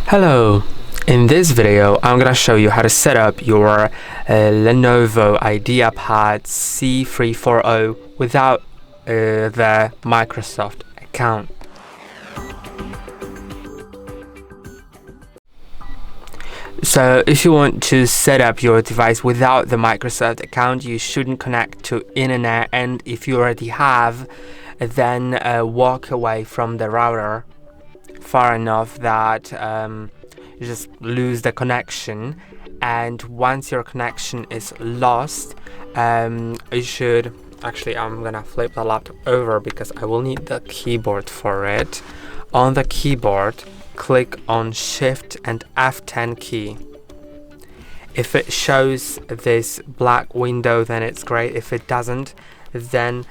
Hello, in this video I'm gonna show you how to set up your Lenovo IdeaPad C340 without the Microsoft account. So if you want to set up your device without the Microsoft account, you shouldn't connect to internet, and if you already have, then walk away from the router far enough that you just lose the connection, and once your connection is lost, you should actually, I'm gonna flip the laptop over because I will need the keyboard for it. On the keyboard, click on Shift and F10 key. If it shows this black window, then it's great. If it doesn't, then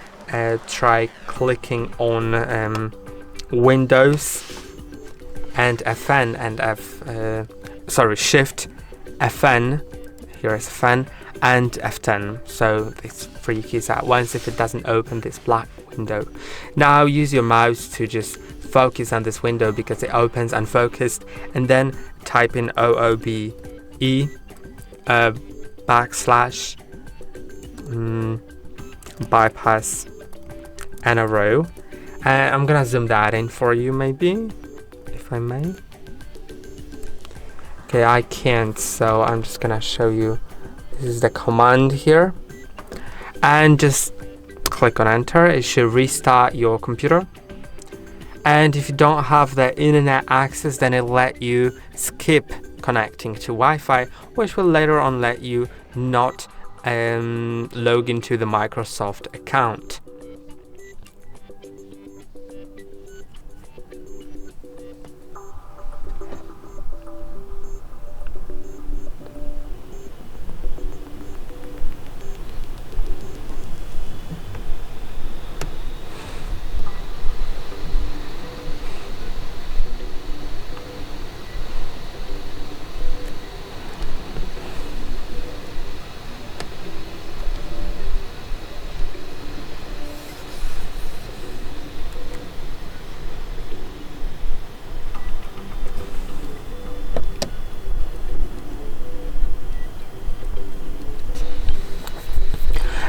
try clicking on Windows and FN and Shift FN, here is FN and F10. So these three keys at once if it doesn't open this black window. Now use your mouse to just focus on this window because it opens unfocused, and then type in OOBE backslash bypass and a row. I'm gonna zoom that in for you, maybe, if I may. Okay, I can't, so I'm just gonna show you. This is the command here, and just click on enter. It should restart your computer, and if you don't have the internet access, then it'll let you skip connecting to Wi-Fi, which will later on let you not log into the Microsoft account.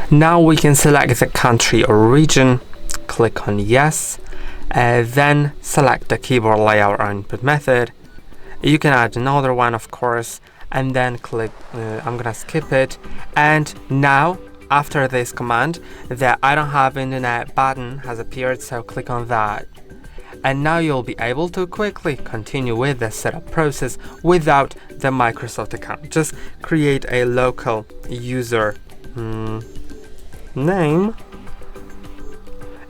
Now we can select the country or region, click on yes, then select the keyboard layout or input method. You can add another one, of course, and then click, I'm gonna skip it. And now, after this command, the I don't have internet button has appeared, so click on that. And now you'll be able to quickly continue with the setup process without the Microsoft account. Just create a local user name.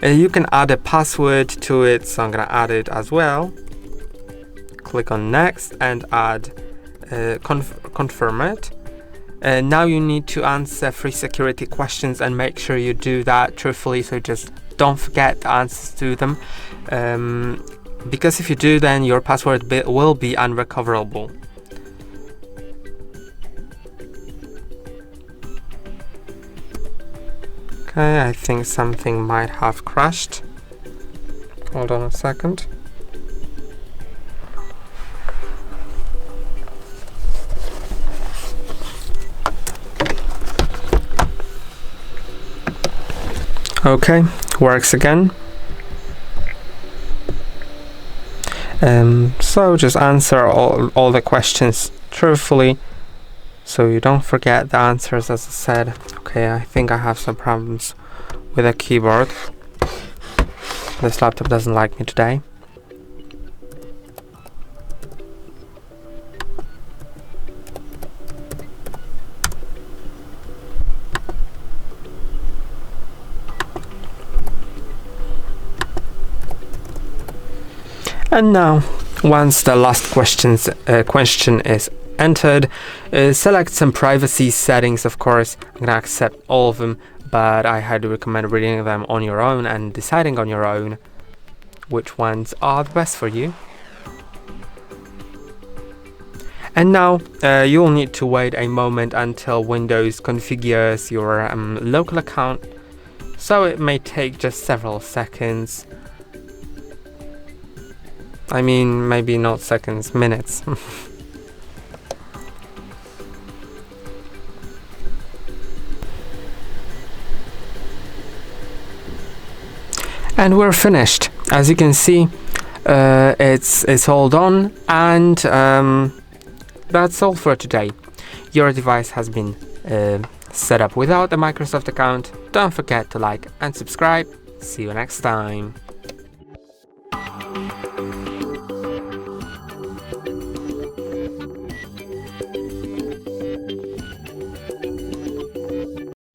You can add a password to it, so I'm gonna add it as well. Click on next and add confirm it. Now you need to answer 3 security questions and make sure you do that truthfully, so just don't forget the answers to them, because if you do, then your password will be unrecoverable. Okay, I think something might have crashed. Hold on a second. Okay, works again. So just answer all the questions truthfully, so you don't forget the answers, as I said. Okay, I think I have some problems with the keyboard. This laptop doesn't like me today. And now, once the last question is entered, select some privacy settings. Of course, I'm gonna accept all of them, but I highly recommend reading them on your own and deciding on your own which ones are the best for you. And now you'll need to wait a moment until Windows configures your local account, so it may take just several seconds. I mean, maybe not seconds, minutes. And we're finished. As you can see, it's all done, and that's all for today. Your device has been set up without a Microsoft account. Don't forget to like and subscribe. See you next time.